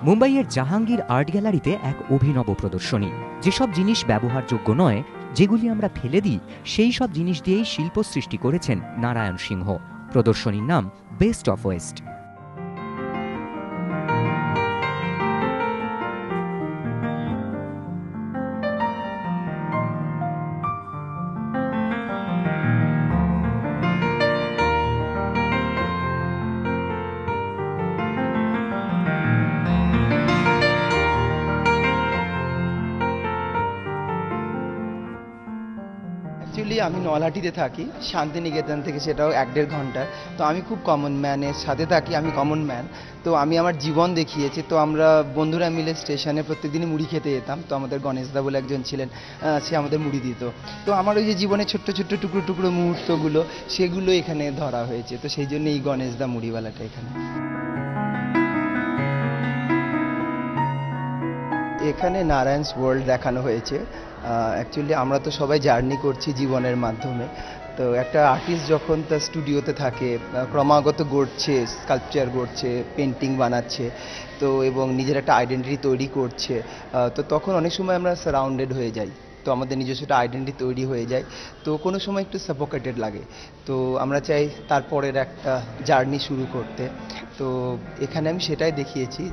মুম্বাইয়ের জাহাঙ্গীর আর্ট গ্যালারিতে এক অভিনব প্রদর্শনী। যেসব জিনিস ব্যবহারযোগ্য নয়, যেগুলি আমরা ফেলে দিই, সেই সব জিনিস দিয়েই শিল্প সৃষ্টি করেছেন নারায়ণ সিংহ। প্রদর্শনীর নাম বেস্ট অফ ওয়েস্ট। অ্যাকচুয়ালি আমি নলহাটিতে থাকি, শান্তিনিকেতন থেকে সেটাও 1-1.5 ঘন্টা। তো আমি খুব কমন ম্যানের সাথে থাকি, আমি কমন ম্যান। তো আমি আমার জীবন দেখিয়েছি। তো আমরা বন্ধুরা মিলে স্টেশনে প্রত্যেকদিনই মুড়ি খেতে যেতাম। তো আমাদের গণেশদা বলে একজন ছিলেন, সে আমাদের মুড়ি দিত। তো আমার ওই যে জীবনের ছোট্ট ছোট্ট টুকরো টুকরো মুহূর্তগুলো, সেগুলো এখানে ধরা হয়েছে। তো সেই জন্য এই গণেশদা মুড়িওয়ালাটা এখানে। এখানে নারায়ণস ওয়ার্ল্ড দেখানো হয়েছে। অ্যাকচুয়ালি আমরা তো সবাই জার্নি করছি জীবনের মাধ্যমে। তো একটা আর্টিস্ট যখন তার স্টুডিওতে থাকে, ক্রমাগত গড়ছে, স্কাল্পচার গড়ছে, পেন্টিং বানাচ্ছে, তো এবং নিজের একটা আইডেন্টিটি তৈরি করছে, তো তখন অনেক সময় আমরা সারাউন্ডেড হয়ে যাই। তো আমাদের নিজস্ব একটা আইডেন্টিটি তৈরি হয়ে যায়। তো কোনো সময় একটু সাফোকেটেড লাগে। তো আমরা চাই তারপরের একটা জার্নি শুরু করতে। তো এখানে আমি সেটাই দেখিয়েছি।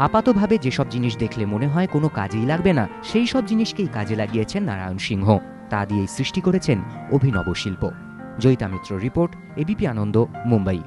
আপাতভাবে যেসব জিনিস দেখলে মনে হয় কোনো কাজেই লাগবে না, সেই সব জিনিসকেই কাজে লাগিয়েছেন নারায়ণ সিংহ। তা দিয়েই সৃষ্টি করেছেন অভিনব শিল্প। জয়িতা মিত্র রিপোর্ট, এবিপি আনন্দ, মুম্বাই।